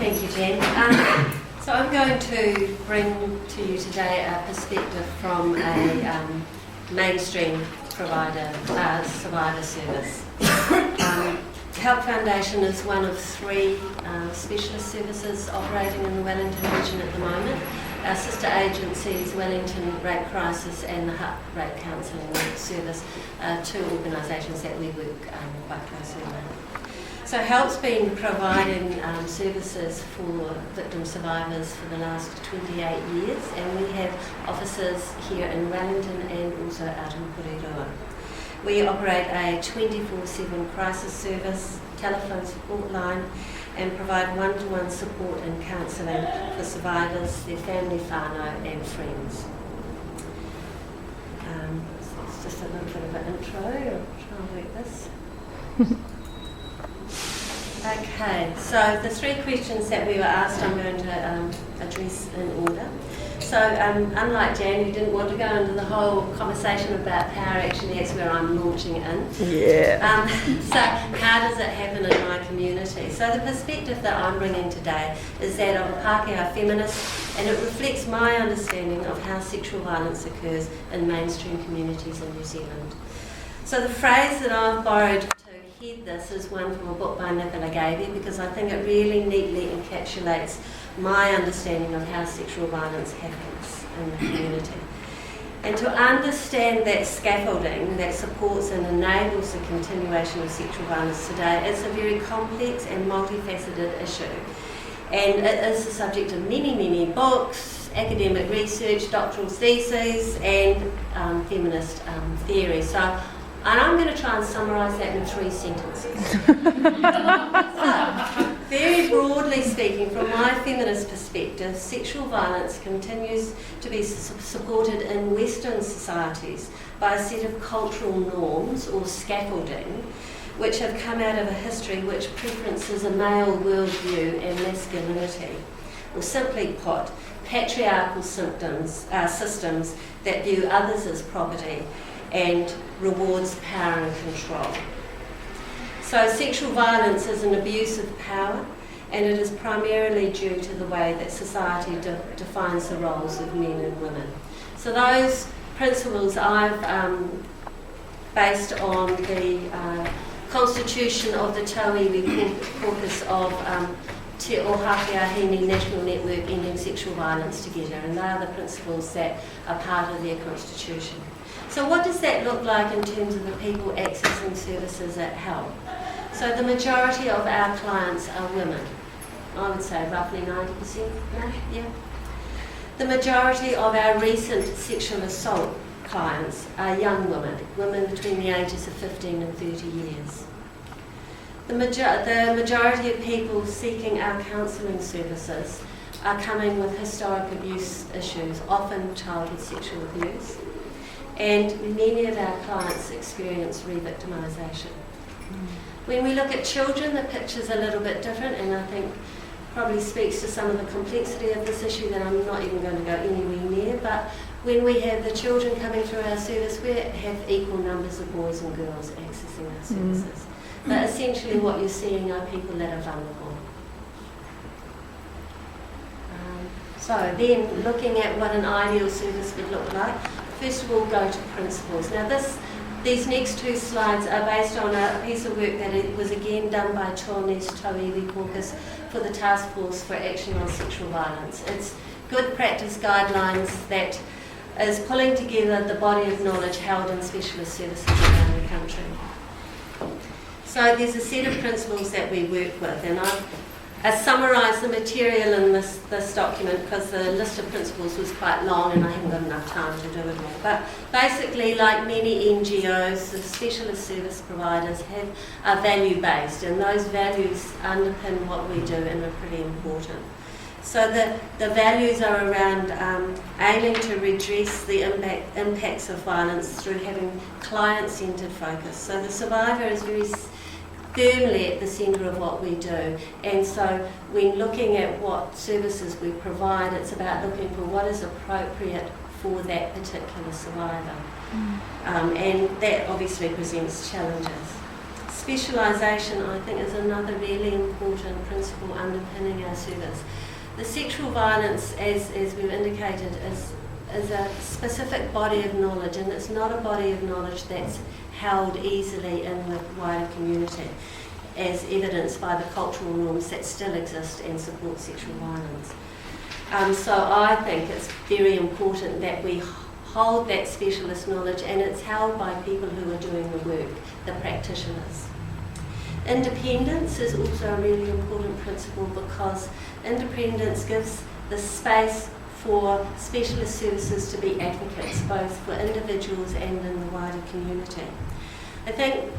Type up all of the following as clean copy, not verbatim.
Thank you, Jen. So I'm going to bring to you today a perspective from a mainstream provider, survivor service. Help Foundation is one of three specialist services operating in the Wellington region at the moment. Our sister agencies, Wellington Rape Crisis and the HUT Rape Counselling Service, are two organisations that we work quite closely with. So HELP's been providing services for victim survivors for the last 28 years, and we have offices here in Wellington and also out in Aotearoa. We operate a 24/7 crisis service, telephone support line, and provide one-to-one support and counselling for survivors, their family, whānau and friends. So it's just a little bit of an intro. I'll try and work this. Okay, so the three questions that we were asked I'm going to address in order. So unlike Jan, who didn't want to go into the whole conversation about power, actually that's where I'm launching in. Yeah. So how does it happen in my community? So the perspective that I'm bringing today is that of a Pākehā feminist, and it reflects my understanding of how sexual violence occurs in mainstream communities in New Zealand. So the phrase that I've borrowed head this is one from a book by Nicola Gavey, because I think it really neatly encapsulates my understanding of how sexual violence happens in the community. And to understand that scaffolding that supports and enables the continuation of sexual violence today, it's a very complex and multifaceted issue. And it is the subject of many, many books, academic research, doctoral theses, and feminist theory. And I'm going to try and summarise that in 3 sentences. So, very broadly speaking, from my feminist perspective, sexual violence continues to be supported in Western societies by a set of cultural norms or scaffolding which have come out of a history which preferences a male worldview and masculinity. Or simply put, patriarchal systems that view others as property and rewards power and control. So sexual violence is an abuse of power, and it is primarily due to the way that society defines the roles of men and women. So those principles I've based on the constitution of the Tauiwi Caucus of Te Ohakea National Network Ending Sexual Violence Together, and they are the principles that are part of their constitution. So what does that look like in terms of the people accessing services at HELP? So the majority of our clients are women. I would say roughly 90%, yeah. The majority of our recent sexual assault clients are young women between the ages of 15 and 30 years. The majority of people seeking our counselling services are coming with historic abuse issues, often childhood sexual abuse. And many of our clients experience re-victimisation. When we look at children, the picture's a little bit different, and I think probably speaks to some of the complexity of this issue that I'm not even going to go anywhere near. But when we have the children coming through our service, we have equal numbers of boys and girls accessing our services. But essentially what you're seeing are people that are vulnerable. So then, looking at what an ideal service would look like, first of all, go to principles. Now these next 2 slides are based on a piece of work that it was again done by Tōne's Tauiwi Caucus for the Task Force for Action on Sexual Violence. It's good practice guidelines that is pulling together the body of knowledge held in specialist services around the country. So there's a set of principles that we work with, and I summarised the material in this document because the list of principles was quite long and I haven't got enough time to do it all. But basically, like many NGOs, the specialist service providers are value-based, and those values underpin what we do and are pretty important. So the values are around aiming to redress the impacts of violence through having client-centred focus. So the survivor is very firmly at the centre of what we do, and so when looking at what services we provide, it's about looking for what is appropriate for that particular survivor, and that obviously presents challenges. specialisation, I think, is another really important principle underpinning our service. The sexual violence, as we've indicated, is a specific body of knowledge, and it's not a body of knowledge that's held easily in the wider community, as evidenced by the cultural norms that still exist and support sexual violence. So I think it's very important that we hold that specialist knowledge, and it's held by people who are doing the work, the practitioners. Independence is also a really important principle, because independence gives the space for specialist services to be advocates, both for individuals and in the wider community. I think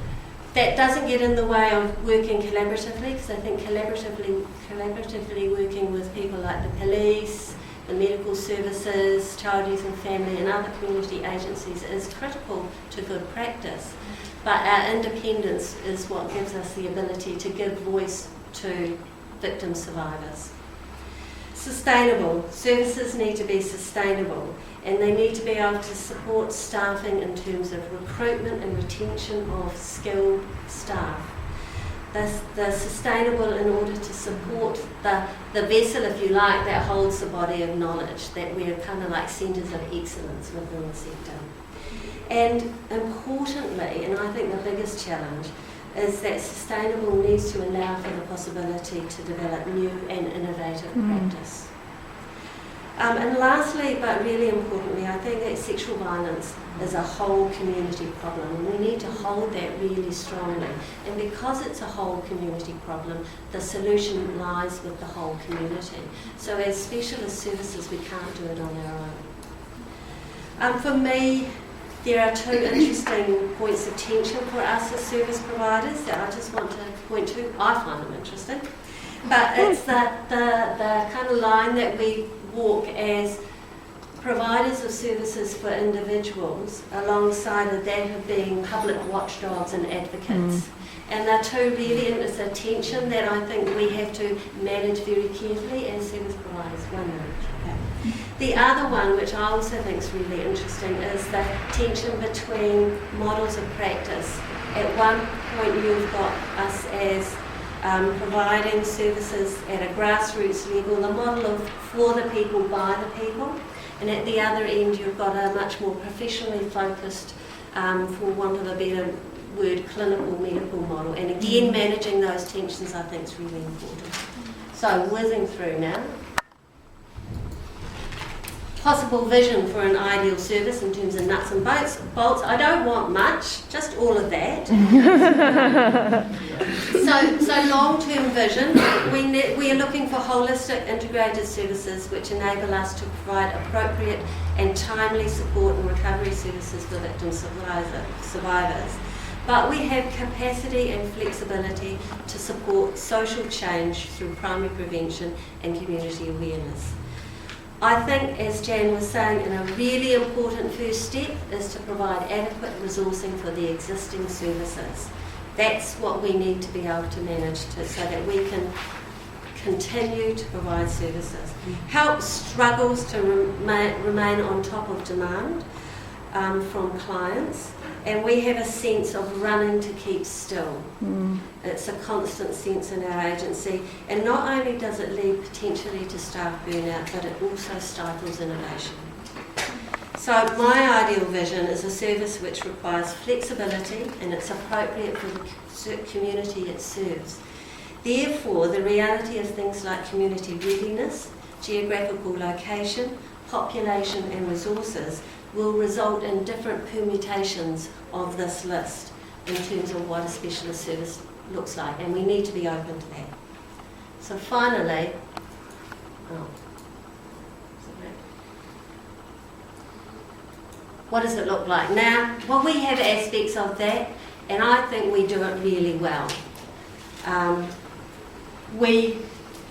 that doesn't get in the way of working collaboratively, because I think collaboratively working with people like the police, the medical services, child youth and family and other community agencies is critical to good practice. But our independence is what gives us the ability to give voice to victim survivors. Sustainable. Services need to be sustainable, and they need to be able to support staffing in terms of recruitment and retention of skilled staff. They're sustainable in order to support the vessel, if you like, that holds the body of knowledge, that we're kind of like centres of excellence within the sector. And importantly, and I think the biggest challenge, is that sustainable needs to allow for the possibility to develop new and innovative practice. And lastly, but really importantly, I think that sexual violence is a whole community problem, and we need to hold that really strongly. And because it's a whole community problem, the solution lies with the whole community. So as specialist services, we can't do it on our own. For me, there are two interesting points of tension for us as service providers that I just want to point to. I find them interesting. But it's the kind of line that we walk as providers of services for individuals alongside of that of being public watchdogs and advocates. And they're two really, it's a tension that I think we have to manage very carefully as service providers. One minute. Okay. The other one, which I also think is really interesting, is the tension between models of practice. At one point you've got us as providing services at a grassroots level, the model of for the people, by the people, and at the other end you've got a much more professionally focused, for want of a better word, clinical medical model. And again, managing those tensions I think is really important. So whizzing through now. Possible vision for an ideal service in terms of nuts and bolts. I don't want much, just all of that. So long-term vision, we are looking for holistic integrated services which enable us to provide appropriate and timely support and recovery services for victim survivors. But we have capacity and flexibility to support social change through primary prevention and community awareness. I think, as Jan was saying, a really important first step is to provide adequate resourcing for the existing services. That's what we need to be able to manage so that we can continue to provide services. Help struggles to remain on top of demand from clients, and we have a sense of running to keep still. It's a constant sense in our agency, and not only does it lead potentially to staff burnout, but it also stifles innovation. So my ideal vision is a service which requires flexibility and it's appropriate for the community it serves. Therefore, the reality of things like community readiness, geographical location, population and resources will result in different permutations of this list in terms of what a specialist service looks like, and we need to be open to that. So finally, what does it look like? Now, well, we have aspects of that, and I think we do it really well.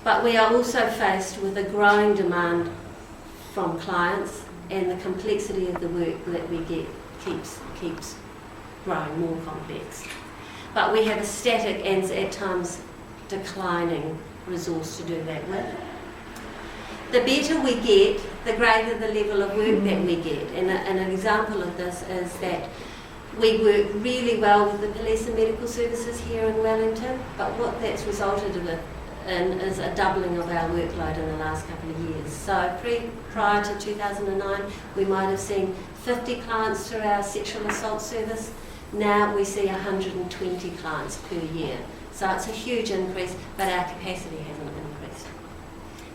But we are also faced with a growing demand from clients, and the complexity of the work that we get keeps growing more complex. But we have a static and at times declining resource to do that with. The better we get, the greater the level of work that we get. And an example of this is that We work really well with the police and medical services here in Wellington, but what that's resulted in is a doubling of our workload in the last couple of years. So prior to 2009, we might have seen 50 clients through our sexual assault service. Now we see 120 clients per year. So it's a huge increase, but our capacity hasn't increased.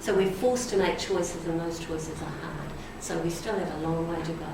So we're forced to make choices, and those choices are hard. So we still have a long way to go.